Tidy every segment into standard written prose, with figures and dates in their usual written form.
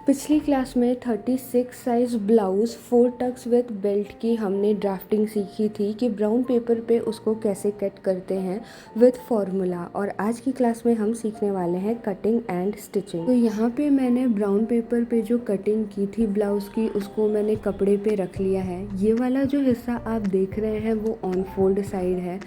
पिछली क्लास में 36 size blouse 4 tucks with belt की हमने ड्राफ्टिंग सीखी थी कि ब्राउन पेपर पे उसको कैसे कट करते हैं विद फॉर्मूला। और आज की क्लास में हम सीखने वाले हैं कटिंग एंड स्टिचिंग। तो यहाँ पे मैंने ब्राउन पेपर पे जो कटिंग की थी ब्लाउज़ की उसको मैंने कपड़े पे रख लिया है। ये वाला जो हिस्सा आप देख रहे हैं वो ऑन फोल्ड साइड है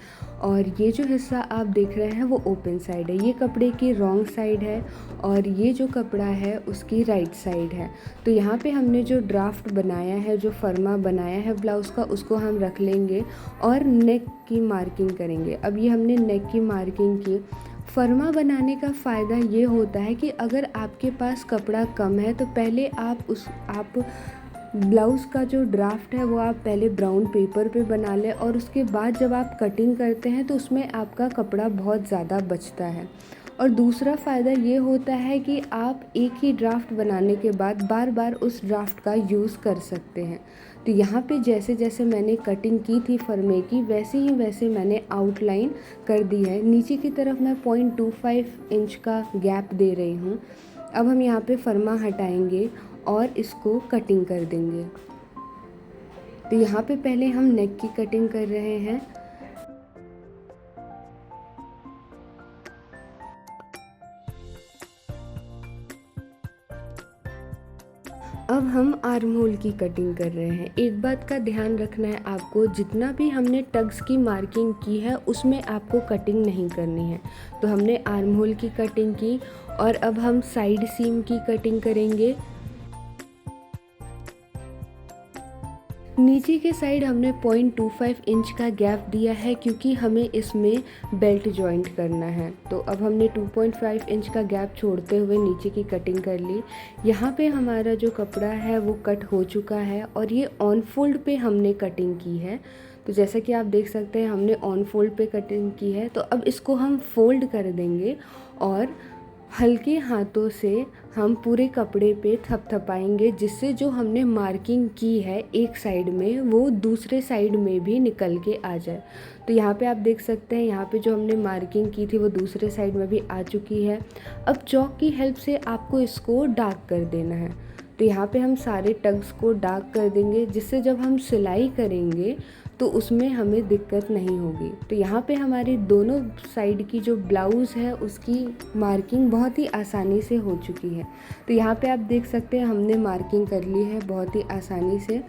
और ये जो हिस्सा आप देख रहे हैं वो ओपन साइड है। ये कपड़े की रॉन्ग साइड है और ये जो कपड़ा है उसकी राइट साइड है। तो यहाँ पे हमने जो ड्राफ्ट बनाया है, जो फर्मा बनाया है ब्लाउज़ का, उसको हम रख लेंगे और नेक की मार्किंग करेंगे। अब ये हमने नेक की मार्किंग की। फर्मा बनाने का फ़ायदा ये होता है कि अगर आपके पास कपड़ा कम है तो पहले आप ब्लाउज़ का जो ड्राफ्ट है वो आप पहले ब्राउन पेपर पे बना लें और उसके बाद जब आप कटिंग करते हैं तो उसमें आपका कपड़ा बहुत ज़्यादा बचता है। और दूसरा फ़ायदा ये होता है कि आप एक ही ड्राफ्ट बनाने के बाद बार बार उस ड्राफ्ट का यूज़ कर सकते हैं। तो यहाँ पे जैसे जैसे मैंने कटिंग की थी फर्मे की वैसे मैंने आउटलाइन कर दी है। नीचे की तरफ मैं 0.25 इंच का गैप दे रही हूँ। अब हम यहाँ पे फर्मा हटाएंगे और इसको कटिंग कर देंगे। तो यहाँ पे पहले हम नेक की कटिंग कर रहे हैं। अब हम आर्म होल की कटिंग कर रहे हैं। एक बात का ध्यान रखना है आपको, जितना भी हमने टग्स की मार्किंग की है उसमें आपको कटिंग नहीं करनी है। तो हमने आर्म होल की कटिंग की और अब हम साइड सीम की कटिंग करेंगे। नीचे के साइड हमने 0.25 इंच का गैप दिया है क्योंकि हमें इसमें बेल्ट जॉइंट करना है। तो अब हमने 2.5 इंच का गैप छोड़ते हुए नीचे की कटिंग कर ली। यहाँ पे हमारा जो कपड़ा है वो कट हो चुका है और ये ऑन फोल्ड पे हमने कटिंग की है। तो जैसा कि आप देख सकते हैं हमने ऑन फोल्ड पे कटिंग की है। तो अब इसको हम फोल्ड कर देंगे और हल्के हाथों से हम पूरे कपड़े पे थपथपाएंगे, जिससे जो हमने मार्किंग की है एक साइड में वो दूसरे साइड में भी निकल के आ जाए। तो यहाँ पे आप देख सकते हैं यहाँ पे जो हमने मार्किंग की थी वो दूसरे साइड में भी आ चुकी है। अब चॉक की हेल्प से आपको इसको डार्क कर देना है। तो यहाँ पे हम सारे टग्स को डार्क कर देंगे, जिससे जब हम सिलाई करेंगे तो उसमें हमें दिक्कत नहीं होगी। तो यहाँ पे हमारी दोनों साइड की जो ब्लाउज़ है उसकी मार्किंग बहुत ही आसानी से हो चुकी है। तो यहाँ पे आप देख सकते हैं हमने मार्किंग कर ली है बहुत ही आसानी से।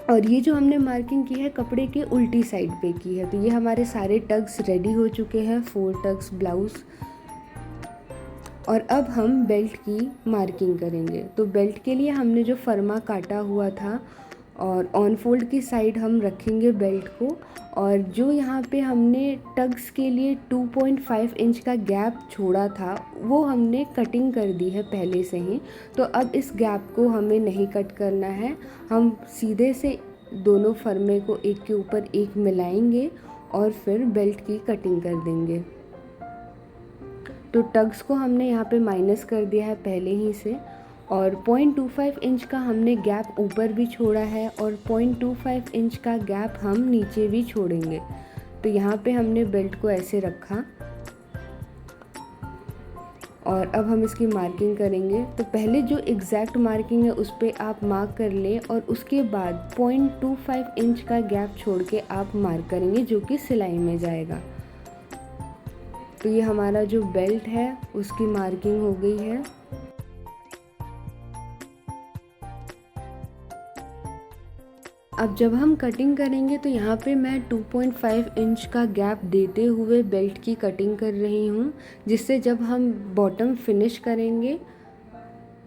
और ये जो हमने मार्किंग की है कपड़े के उल्टी साइड पे की है। तो ये हमारे सारे टग्स रेडी हो चुके हैं, 4 टग्स ब्लाउज़। और अब हम बेल्ट की मार्किंग करेंगे। तो बेल्ट के लिए हमने जो फर्मा काटा हुआ था और ऑन फोल्ड की साइड हम रखेंगे बेल्ट को। और जो यहाँ पे हमने टग्स के लिए 2.5 इंच का गैप छोड़ा था वो हमने कटिंग कर दी है पहले से ही। तो अब इस गैप को हमें नहीं कट करना है, हम सीधे से दोनों फर्मे को एक के ऊपर एक मिलाएंगे और फिर बेल्ट की कटिंग कर देंगे। तो टग्स को हमने यहाँ पे माइनस कर दिया है पहले ही से और 0.25 इंच का हमने गैप ऊपर भी छोड़ा है और 0.25 इंच का गैप हम नीचे भी छोड़ेंगे। तो यहाँ पे हमने बेल्ट को ऐसे रखा और अब हम इसकी मार्किंग करेंगे। तो पहले जो एग्जैक्ट मार्किंग है उस पर आप मार्क कर लें और उसके बाद 0.25 इंच का गैप छोड़ के आप मार्क करेंगे जो कि सिलाई में जाएगा। तो ये हमारा जो बेल्ट है उसकी मार्किंग हो गई है। अब जब हम कटिंग करेंगे तो यहाँ पे मैं 2.5 इंच का गैप देते हुए बेल्ट की कटिंग कर रही हूँ, जिससे जब हम बॉटम फिनिश करेंगे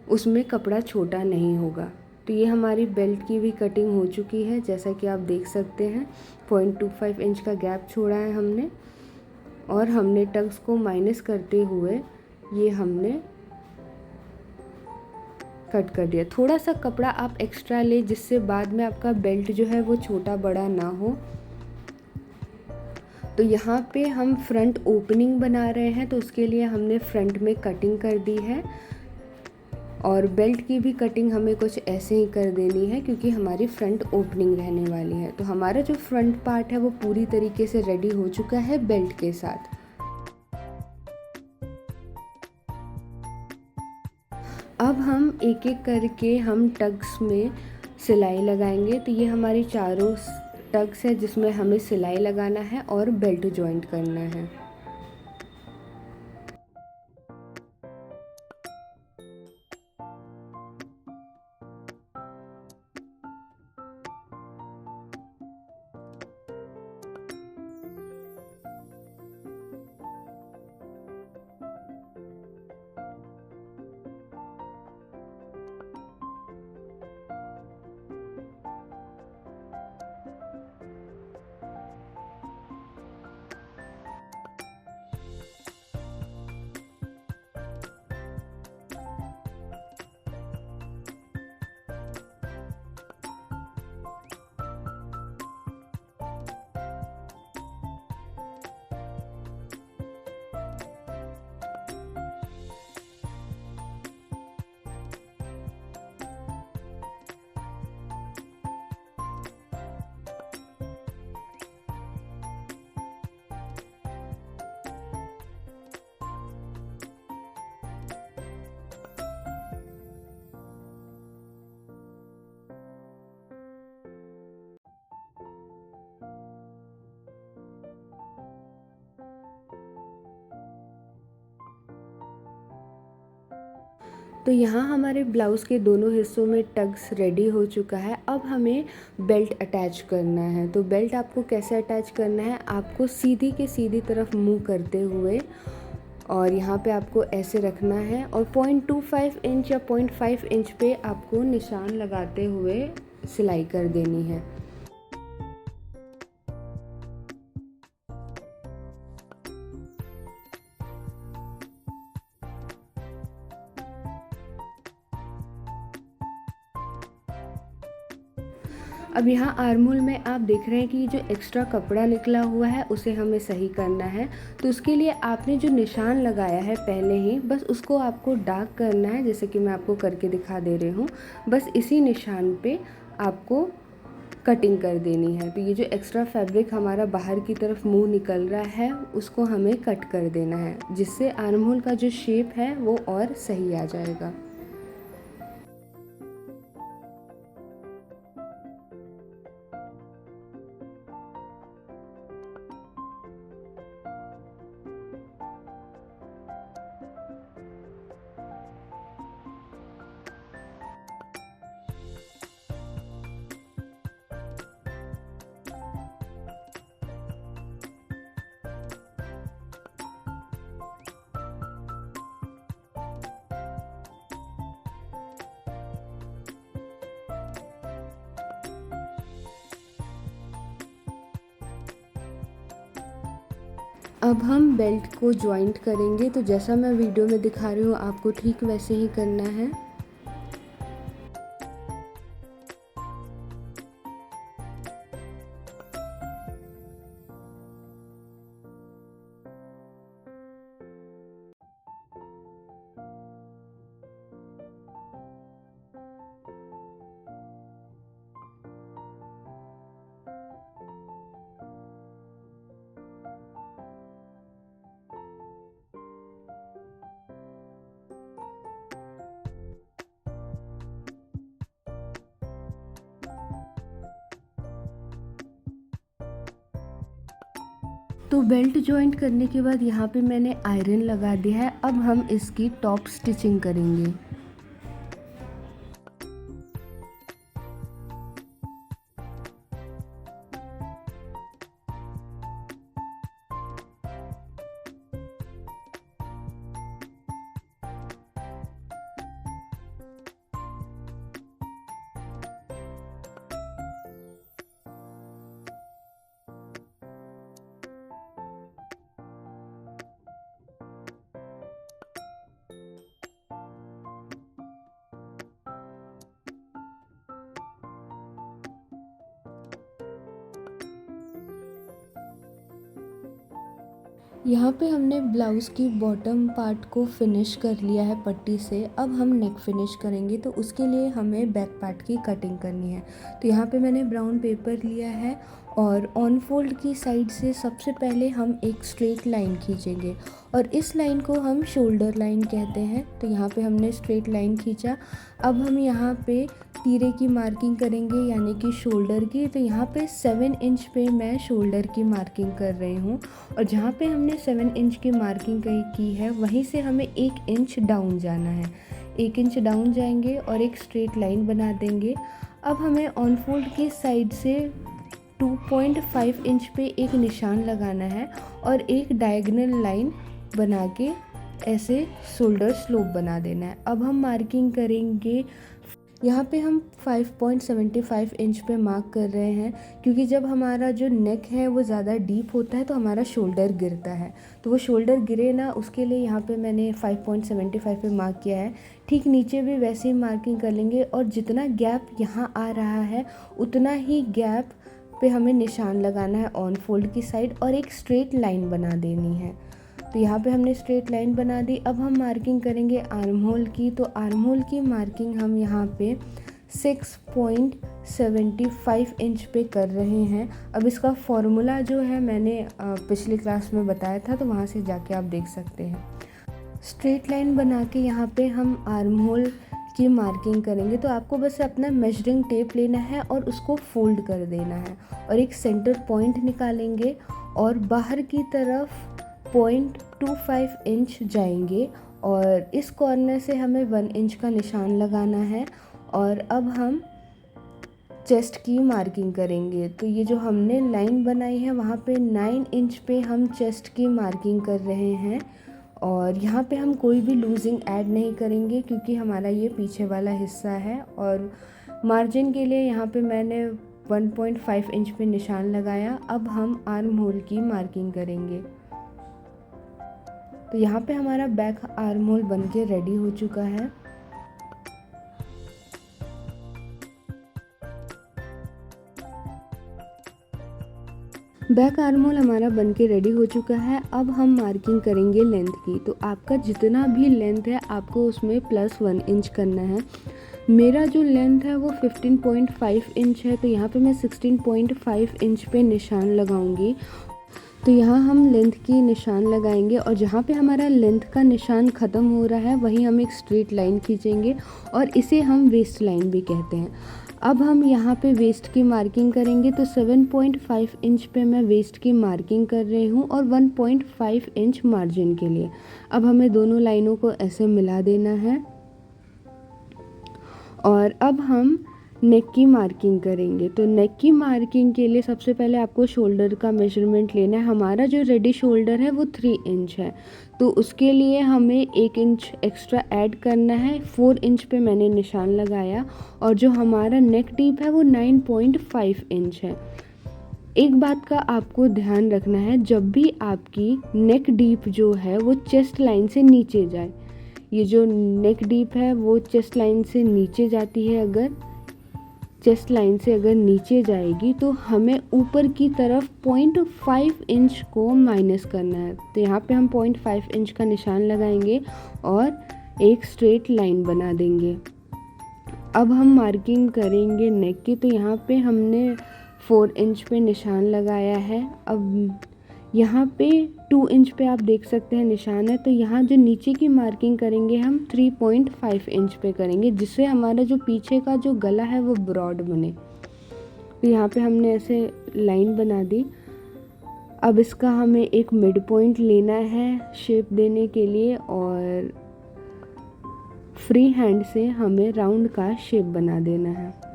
उसमें कपड़ा छोटा नहीं होगा। तो ये हमारी बेल्ट की भी कटिंग हो चुकी है, जैसा कि आप देख सकते हैं 0.25 इंच का गैप छोड़ा है हमने और हमने टग्स को माइनस करते हुए ये हमने कट कर दिया। थोड़ा सा कपड़ा आप एक्स्ट्रा ले जिससे बाद में आपका बेल्ट जो है वो छोटा बड़ा ना हो। तो यहाँ पे हम फ्रंट ओपनिंग बना रहे हैं तो उसके लिए हमने फ्रंट में कटिंग कर दी है और बेल्ट की भी कटिंग हमें कुछ ऐसे ही कर देनी है क्योंकि हमारी फ्रंट ओपनिंग रहने वाली है। तो हमारा जो फ्रंट पार्ट है वो पूरी तरीके से रेडी हो चुका है बेल्ट के साथ। अब हम एक एक करके हम टक्स में सिलाई लगाएंगे। तो ये हमारी चारों टक्स है जिसमें हमें सिलाई लगाना है और बेल्ट जॉइंट करना है। तो यहाँ हमारे ब्लाउज़ के दोनों हिस्सों में टक्स रेडी हो चुका है। अब हमें बेल्ट अटैच करना है। तो बेल्ट आपको कैसे अटैच करना है, आपको सीधी के सीधी तरफ मुँह करते हुए और यहाँ पे आपको ऐसे रखना है और 0.25 इंच या 0.5 इंच पे आपको निशान लगाते हुए सिलाई कर देनी है। अब यहाँ आर्महोल में आप देख रहे हैं कि जो एक्स्ट्रा कपड़ा निकला हुआ है उसे हमें सही करना है। तो उसके लिए आपने जो निशान लगाया है पहले ही, बस उसको आपको डार्क करना है, जैसे कि मैं आपको करके दिखा दे रही हूँ। बस इसी निशान पे आपको कटिंग कर देनी है। तो ये जो एक्स्ट्रा फैब्रिक हमारा बाहर की तरफ मुंह निकल रहा है उसको हमें कट कर देना है, जिससे आर्महोल का जो शेप है वो और सही आ जाएगा। अब हम बेल्ट को जॉइंट करेंगे। तो जैसा मैं वीडियो में दिखा रही हूँ आपको ठीक वैसे ही करना है। तो बेल्ट जॉइंट करने के बाद यहाँ पे मैंने आयरन लगा दिया है। अब हम इसकी टॉप स्टिचिंग करेंगे। यहाँ पे हमने ब्लाउज़ की बॉटम पार्ट को फिनिश कर लिया है पट्टी से। अब हम नेक फिनिश करेंगे, तो उसके लिए हमें बैक पार्ट की कटिंग करनी है। तो यहाँ पे मैंने ब्राउन पेपर लिया है और ऑन फोल्ड की साइड से सबसे पहले हम एक स्ट्रेट लाइन खींचेंगे और इस लाइन को हम शोल्डर लाइन कहते हैं। तो यहाँ पे हमने स्ट्रेट लाइन खींचा। अब हम यहाँ पे तीरे की मार्किंग करेंगे यानी कि शोल्डर की। तो यहाँ पे 7 इंच पे मैं शोल्डर की मार्किंग कर रही हूँ और जहाँ पे हमने 7 इंच की मार्किंग की है वहीं से हमें 1 इंच डाउन जाना है। 1 इंच डाउन जाएंगे और एक स्ट्रेट लाइन बना देंगे। अब हमें ऑन फोल्ड की साइड से 2.5 इंच पे एक निशान लगाना है और एक डायगोनल लाइन बना के ऐसे शोल्डर स्लोप बना देना है। अब हम मार्किंग करेंगे। यहाँ पे हम 5.75 इंच पे मार्क कर रहे हैं क्योंकि जब हमारा जो नेक है वो ज़्यादा डीप होता है तो हमारा शोल्डर गिरता है। तो वो शोल्डर गिरे ना, उसके लिए यहाँ पे मैंने 5.75 पे मार्क किया है। ठीक नीचे भी वैसे ही मार्किंग कर लेंगे और जितना गैप यहाँ आ रहा है उतना ही गैप पे हमें निशान लगाना है ऑन फोल्ड की साइड और एक स्ट्रेट लाइन बना देनी है। तो यहाँ पे हमने स्ट्रेट लाइन बना दी। अब हम मार्किंग करेंगे आर्म होल की। तो आर्म होल की मार्किंग हम यहाँ पे 6.75 इंच पे कर रहे हैं। अब इसका फॉर्मूला जो है मैंने पिछली क्लास में बताया था, तो वहाँ से जाके आप देख सकते हैं। स्ट्रेट लाइन बना के यहाँ पे हम आर्म होल की मार्किंग करेंगे। तो आपको बस अपना मेजरिंग टेप लेना है और उसको फोल्ड कर देना है और एक सेंटर पॉइंट निकालेंगे और बाहर की तरफ 0.25 इंच जाएंगे और इस कॉर्नर से हमें 1 इंच का निशान लगाना है। और अब हम चेस्ट की मार्किंग करेंगे। तो ये जो हमने लाइन बनाई है वहाँ पे 9 इंच पे हम चेस्ट की मार्किंग कर रहे हैं और यहाँ पे हम कोई भी लूजिंग ऐड नहीं करेंगे क्योंकि हमारा ये पीछे वाला हिस्सा है। और मार्जिन के लिए यहाँ पे मैंने 1.5 इंच पे निशान लगाया। अब हम आर्म होल की मार्किंग करेंगे। तो यहाँ पे हमारा बैक आर्म होल बन के रेडी हो चुका है। बैक आर्म होल हमारा बन के रेडी हो चुका है। अब हम मार्किंग करेंगे लेंथ की। तो आपका जितना भी लेंथ है आपको उसमें +1 इंच करना है। मेरा जो लेंथ है वो 15.5 इंच है, तो यहाँ पे मैं 16.5 इंच पे निशान लगाऊंगी। तो यहाँ हम लेंथ की निशान लगाएंगे और जहाँ पे हमारा लेंथ का निशान ख़त्म हो रहा है वहीं हम एक स्ट्रेट लाइन खींचेंगे और इसे हम वेस्ट लाइन भी कहते हैं। अब हम यहाँ पे वेस्ट की मार्किंग करेंगे। तो 7.5 इंच पे मैं वेस्ट की मार्किंग कर रही हूँ और 1.5 इंच मार्जिन के लिए। अब हमें दोनों लाइनों को ऐसे मिला देना है और अब हम नेक की मार्किंग करेंगे। तो नेक की मार्किंग के लिए सबसे पहले आपको शोल्डर का मेजरमेंट लेना है। हमारा जो रेडी शोल्डर है वो 3 इंच है, तो उसके लिए हमें 1 इंच एक्स्ट्रा ऐड करना है। 4 इंच पे मैंने निशान लगाया और जो हमारा नेक डीप है वो 9.5 इंच है। एक बात का आपको ध्यान रखना है, जब भी आपकी नेक डीप जो है वो चेस्ट लाइन से नीचे जाए, ये जो नेक डीप है वो चेस्ट लाइन से नीचे जाती है, अगर चेस्ट लाइन से अगर नीचे जाएगी तो हमें ऊपर की तरफ 0.5 इंच को माइनस करना है। तो यहाँ पे हम 0.5 इंच का निशान लगाएंगे और एक स्ट्रेट लाइन बना देंगे। अब हम मार्किंग करेंगे नेक की। तो यहाँ पे हमने 4 इंच पे निशान लगाया है। अब यहाँ पे 2 इंच पे आप देख सकते हैं निशान है। तो यहाँ जो नीचे की मार्किंग करेंगे हम 3.5 इंच पे करेंगे, जिससे हमारा जो पीछे का जो गला है वो ब्रॉड बने। तो यहाँ पे हमने ऐसे लाइन बना दी। अब इसका हमें एक मिड पॉइंट लेना है शेप देने के लिए और फ्री हैंड से हमें राउंड का शेप बना देना है।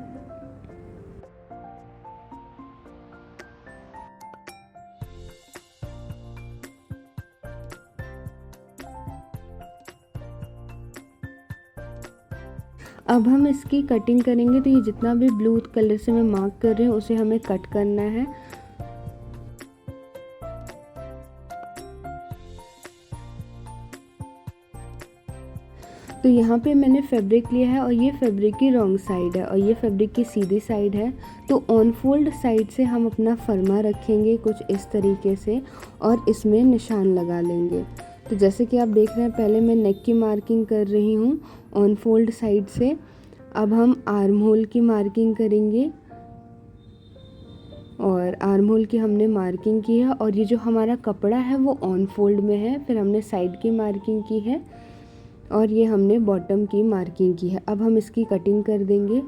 अब हम इसकी कटिंग करेंगे। तो ये जितना भी ब्लू कलर से मैं मार्क कर रही हूँ उसे हमें कट करना है। तो यहाँ पे मैंने फैब्रिक लिया है और ये फैब्रिक की रॉन्ग साइड है और ये फैब्रिक की सीधी साइड है। तो ऑन फोल्ड साइड से हम अपना फरमा रखेंगे कुछ इस तरीके से और इसमें निशान लगा लेंगे। तो जैसे कि आप देख रहे हैं, पहले मैं नेक की मार्किंग कर रही हूँ ऑन फोल्ड साइड से। अब हम आर्म होल की मार्किंग करेंगे। और आर्म होल की हमने मार्किंग की है और ये जो हमारा कपड़ा है वो ऑन फोल्ड में है। फिर हमने साइड की मार्किंग की है और ये हमने बॉटम की मार्किंग की है। अब हम इसकी कटिंग कर देंगे।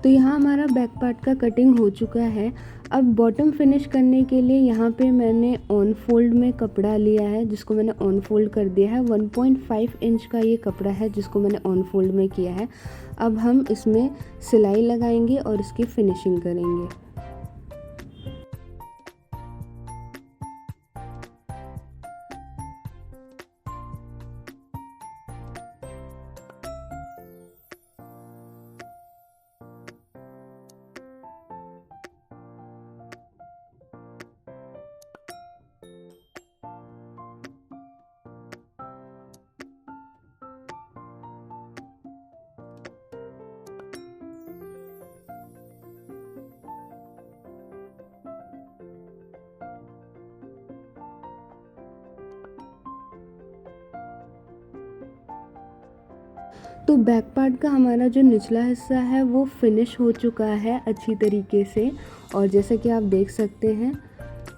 तो यहाँ हमारा बैक पार्ट का कटिंग हो चुका है। अब बॉटम फिनिश करने के लिए यहाँ पे मैंने ऑन फोल्ड में कपड़ा लिया है, जिसको मैंने ऑन फोल्ड कर दिया है। 1.5 इंच का ये कपड़ा है जिसको मैंने ऑन फोल्ड में किया है। अब हम इसमें सिलाई लगाएंगे और इसकी फिनिशिंग करेंगे। तो बैक पार्ट का हमारा जो निचला हिस्सा है वो फिनिश हो चुका है अच्छी तरीके से। और जैसे कि आप देख सकते हैं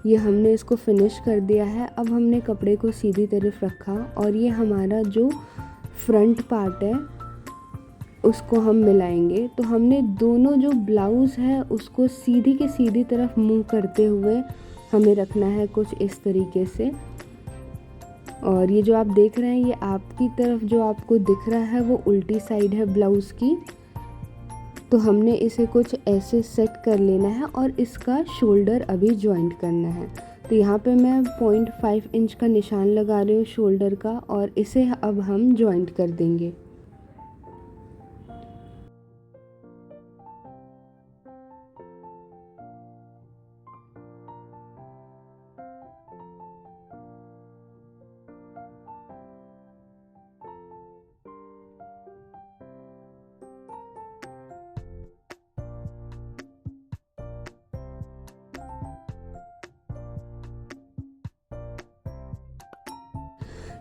ये हमने इसको फिनिश कर दिया है। अब हमने कपड़े को सीधी तरफ रखा और ये हमारा जो फ्रंट पार्ट है उसको हम मिलाएंगे। तो हमने दोनों जो ब्लाउज़ है उसको सीधी के सीधी तरफ मुँह करते हुए हमें रखना है कुछ इस तरीके से। और ये जो आप देख रहे हैं ये आपकी तरफ जो आपको दिख रहा है वो उल्टी साइड है ब्लाउज़ की। तो हमने इसे कुछ ऐसे सेट कर लेना है और इसका शोल्डर अभी जॉइंट करना है। तो यहाँ पे मैं 0.5 इंच का निशान लगा रही हूँ शोल्डर का और इसे अब हम जॉइंट कर देंगे।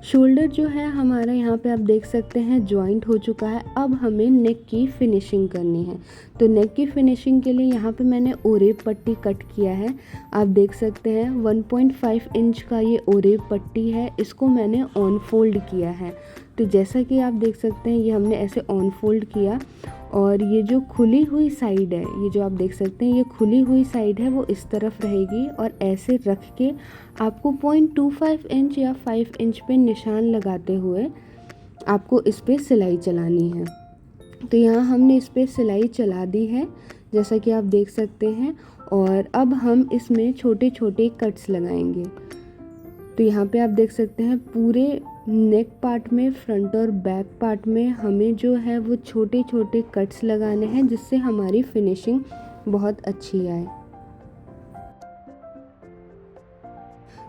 शोल्डर जो है हमारा यहाँ पे आप देख सकते हैं जॉइंट हो चुका है। अब हमें नेक की फिनिशिंग करनी है। तो नेक की फिनिशिंग के लिए यहाँ पे मैंने ओरेब पट्टी कट किया है। आप देख सकते हैं 1.5 इंच का ये ओरेब पट्टी है, इसको मैंने ऑन फोल्ड किया है। तो जैसा कि आप देख सकते हैं ये हमने ऐसे ऑन फोल्ड किया और ये जो खुली हुई साइड है, ये जो आप देख सकते हैं ये खुली हुई साइड है वो इस तरफ रहेगी और ऐसे रख के आपको 0.25 इंच या 5 इंच पे निशान लगाते हुए आपको इस पे सिलाई चलानी है। तो यहाँ हमने इस पे सिलाई चला दी है जैसा कि आप देख सकते हैं। और अब हम इसमें छोटे छोटे कट्स लगाएंगे। तो यहाँ पे आप देख सकते हैं पूरे नेक पार्ट में, फ्रंट और बैक पार्ट में हमें जो है वो छोटे छोटे कट्स लगाने हैं जिससे हमारी फिनिशिंग बहुत अच्छी आए।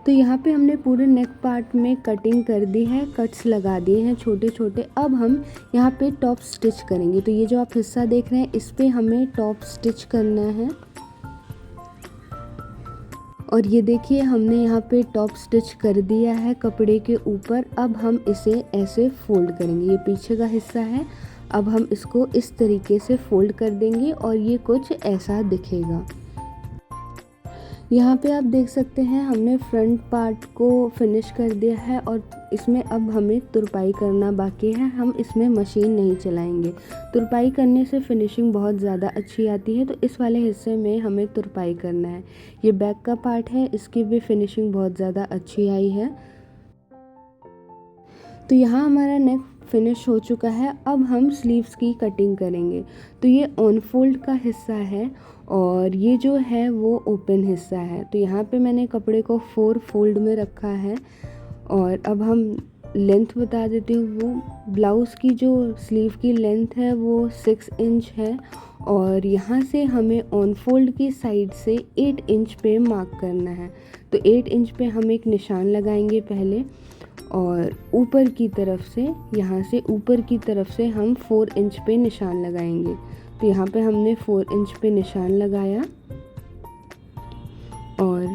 तो यहाँ पे हमने पूरे नेक पार्ट में कटिंग कर दी है, कट्स लगा दिए हैं छोटे छोटे। अब हम यहाँ पे टॉप स्टिच करेंगे। तो ये जो आप हिस्सा देख रहे हैं इस पे हमें टॉप स्टिच करना है। और ये देखिए हमने यहाँ पे टॉप स्टिच कर दिया है कपड़े के ऊपर। अब हम इसे ऐसे फोल्ड करेंगे। ये पीछे का हिस्सा है, अब हम इसको इस तरीके से फोल्ड कर देंगे और ये कुछ ऐसा दिखेगा। यहाँ पे आप देख सकते हैं हमने फ्रंट पार्ट को फिनिश कर दिया है और इसमें अब हमें तुरपाई करना बाकी है। हम इसमें मशीन नहीं चलाएंगे। तुरपाई करने से फिनिशिंग बहुत ज़्यादा अच्छी आती है, तो इस वाले हिस्से में हमें तुरपाई करना है। ये बैक का पार्ट है, इसकी भी फिनिशिंग बहुत ज़्यादा अच्छी आई है। तो यहाँ हमारा नेक फिनिश हो चुका है। अब हम स्लीव्स की कटिंग करेंगे। तो ये ऑन फोल्ड का हिस्सा है और ये जो है वो ओपन हिस्सा है। तो यहाँ पे मैंने कपड़े को 4 फोल्ड में रखा है। और अब हम लेंथ बता देती हूँ। वो ब्लाउज़ की जो स्लीव की लेंथ है वो 6 इंच है और यहाँ से हमें ऑन फोल्ड की साइड से 8 इंच पे मार्क करना है। तो 8 इंच पे हम एक निशान लगाएंगे पहले और ऊपर की तरफ से, यहाँ से ऊपर की तरफ से हम 4 इंच पे निशान लगाएंगे। तो यहाँ पे हमने 4 इंच पे निशान लगाया और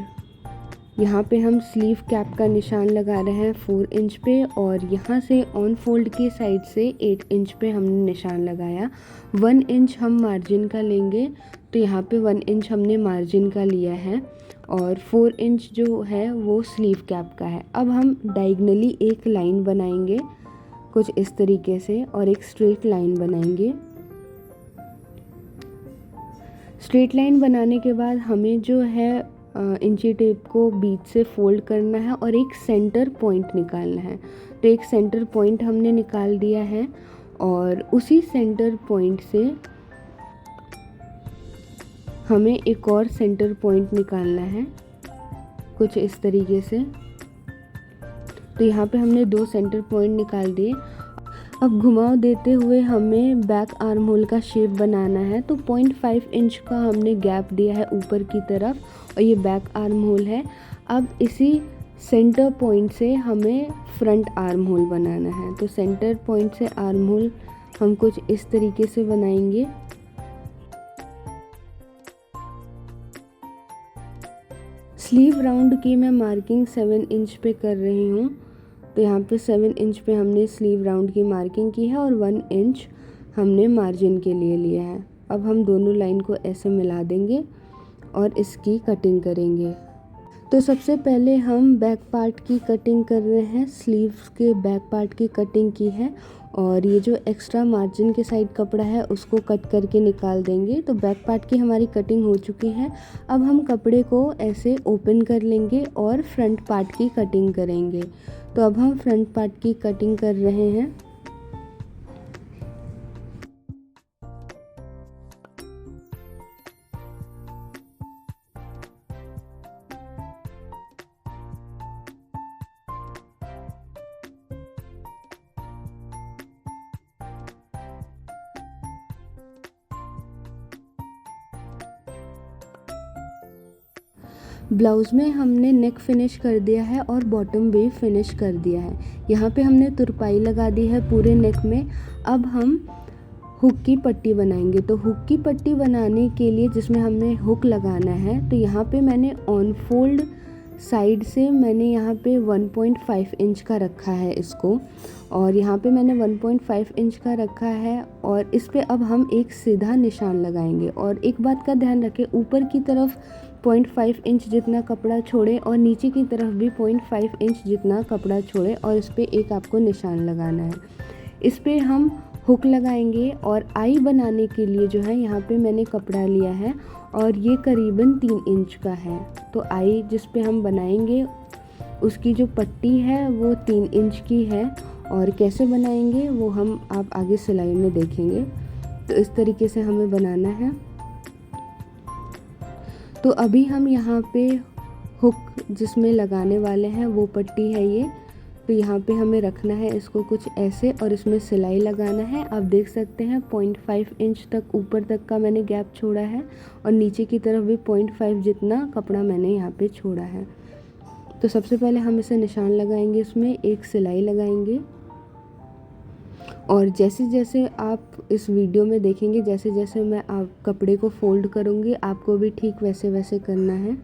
यहाँ पे हम स्लीव कैप का निशान लगा रहे हैं 4 इंच पे, और यहाँ से ऑन फोल्ड की साइड से 8 इंच पे हमने निशान लगाया। 1 इंच हम मार्जिन का लेंगे, तो यहाँ पे 1 इंच हमने मार्जिन का लिया है, और 4 इंच जो है वो स्लीव कैप का है। अब हम डायगनली एक लाइन बनाएंगे कुछ इस तरीके से, और एक स्ट्रेट लाइन बनाएंगे। स्ट्रेट लाइन बनाने के बाद हमें जो है इंची टेप को बीच से फोल्ड करना है और एक सेंटर पॉइंट निकालना है। तो एक सेंटर पॉइंट हमने निकाल दिया है, और उसी सेंटर पॉइंट से हमें एक और सेंटर पॉइंट निकालना है कुछ इस तरीके से। तो यहाँ पे हमने 2 सेंटर पॉइंट निकाल दिए। अब घुमाव देते हुए हमें बैक आर्म होल का शेप बनाना है। तो 0.5 इंच का हमने गैप दिया है ऊपर की तरफ, और ये बैक आर्म होल है। अब इसी सेंटर पॉइंट से हमें फ्रंट आर्म होल बनाना है। तो सेंटर पॉइंट से आर्म होल हम कुछ इस तरीके से बनाएंगे। स्लीव राउंड की मैं मार्किंग 7 इंच पे कर रही हूँ। तो यहाँ पे 7 इंच पे हमने स्लीव राउंड की मार्किंग की है, और 1 इंच हमने मार्जिन के लिए लिया है। अब हम दोनों लाइन को ऐसे मिला देंगे और इसकी कटिंग करेंगे। तो सबसे पहले हम बैक पार्ट की कटिंग कर रहे हैं। स्लीव्स के बैक पार्ट की कटिंग की है, और ये जो एक्स्ट्रा मार्जिन के साइड कपड़ा है उसको कट करके निकाल देंगे। तो बैक पार्ट की हमारी कटिंग हो चुकी है। अब हम कपड़े को ऐसे ओपन कर लेंगे और फ्रंट पार्ट की कटिंग करेंगे। तो अब हम फ्रंट पार्ट की कटिंग कर रहे हैं। ब्लाउज़ में हमने नेक फिनिश कर दिया है और बॉटम भी फिनिश कर दिया है। यहाँ पे हमने तुरपाई लगा दी है पूरे नेक में। अब हम हुक की पट्टी बनाएंगे। तो हुक की पट्टी बनाने के लिए जिसमें हमने हुक लगाना है, तो यहाँ पे मैंने ऑन फोल्ड साइड से मैंने यहाँ पे 1.5 इंच का रखा है इसको, और यहाँ पे मैंने 1.5 इंच का रखा है, और इस पे अब हम एक सीधा निशान लगाएंगे। और एक बात का ध्यान रखें, ऊपर की तरफ 0.5 इंच जितना कपड़ा छोड़े और नीचे की तरफ भी 0.5 इंच जितना कपड़ा छोड़े, और इस पे एक आपको निशान लगाना है। इस पे हम हुक लगाएंगे, और आई बनाने के लिए जो है यहाँ पे मैंने कपड़ा लिया है, और ये करीबन 3 इंच का है। तो आई जिस पे हम बनाएंगे उसकी जो पट्टी है वो 3 इंच की है, और कैसे बनाएंगे वो हम आप आगे सिलाई में देखेंगे। तो इस तरीके से हमें बनाना है। तो अभी हम यहाँ पे हुक जिसमें लगाने वाले हैं वो पट्टी है ये। तो यहाँ पे हमें रखना है इसको कुछ ऐसे, और इसमें सिलाई लगाना है। आप देख सकते हैं 0.5 इंच तक ऊपर तक का मैंने गैप छोड़ा है, और नीचे की तरफ भी 0.5 जितना कपड़ा मैंने यहाँ पे छोड़ा है। तो सबसे पहले हम इसे निशान लगाएंगे, इसमें एक सिलाई लगाएंगे, और जैसे जैसे आप इस वीडियो में देखेंगे, जैसे जैसे मैं आप कपड़े को फोल्ड करूँगी, आपको भी ठीक वैसे वैसे करना है।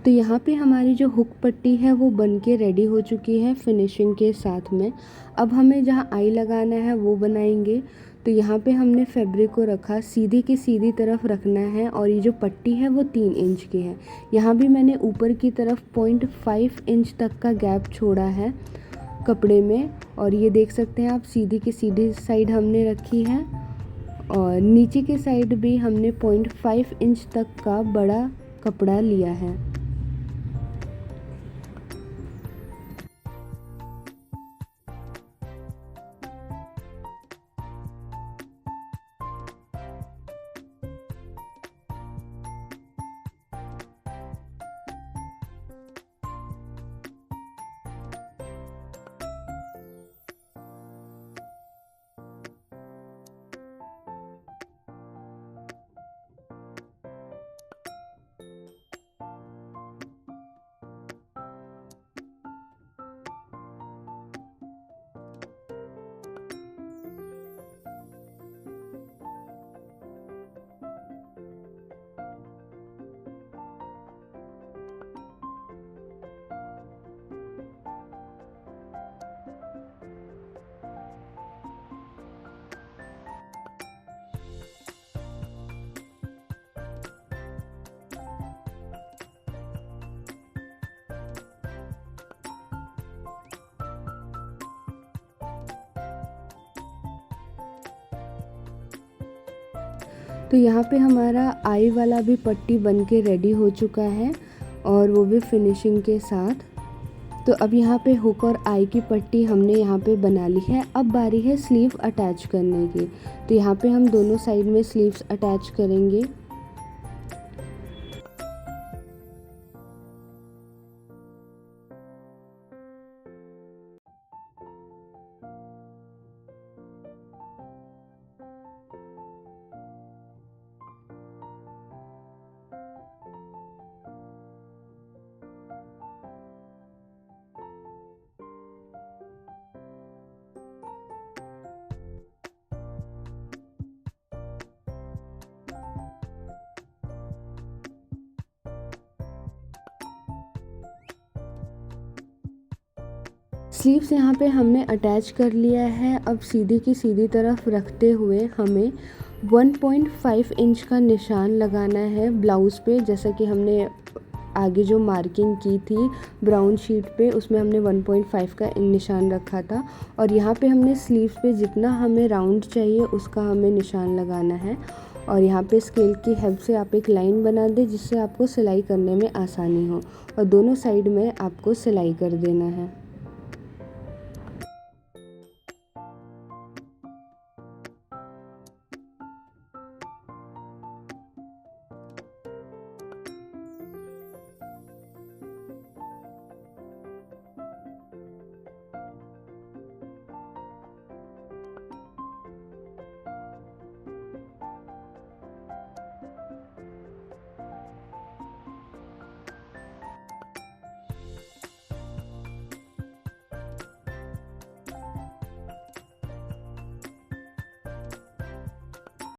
तो यहाँ पे हमारी जो हुक पट्टी है वो बन के रेडी हो चुकी है फिनिशिंग के साथ में। अब हमें जहाँ आई लगाना है वो बनाएंगे। तो यहाँ पे हमने फैब्रिक को रखा, सीधी की सीधी तरफ रखना है और ये जो पट्टी है वो 3 इंच की है। यहाँ भी मैंने ऊपर की तरफ 0.5 इंच तक का गैप छोड़ा है कपड़े में, और ये देख सकते हैं आप सीधी की सीधी साइड हमने रखी है और नीचे की साइड भी हमने 0.5 इंच तक का बड़ा कपड़ा लिया है। तो यहाँ पे हमारा आई वाला भी पट्टी बन के रेडी हो चुका है और वो भी फिनिशिंग के साथ। तो अब यहाँ पे हुक और आई की पट्टी हमने यहाँ पे बना ली है। अब बारी है स्लीव अटैच करने की। तो यहाँ पे हम दोनों साइड में स्लीव्स अटैच करेंगे। स्लीव्स यहाँ पे हमने अटैच कर लिया है। अब सीधी की सीधी तरफ रखते हुए हमें 1.5 इंच का निशान लगाना है ब्लाउज़ पे। जैसा कि हमने आगे जो मार्किंग की थी ब्राउन शीट पे, उसमें हमने 1.5 का निशान रखा था और यहाँ पे हमने स्लीव्स पे जितना हमें राउंड चाहिए उसका हमें निशान लगाना है। और यहाँ पे स्केल की हेल्प से आप एक लाइन बना दें जिससे आपको सिलाई करने में आसानी हो, और दोनों साइड में आपको सिलाई कर देना है।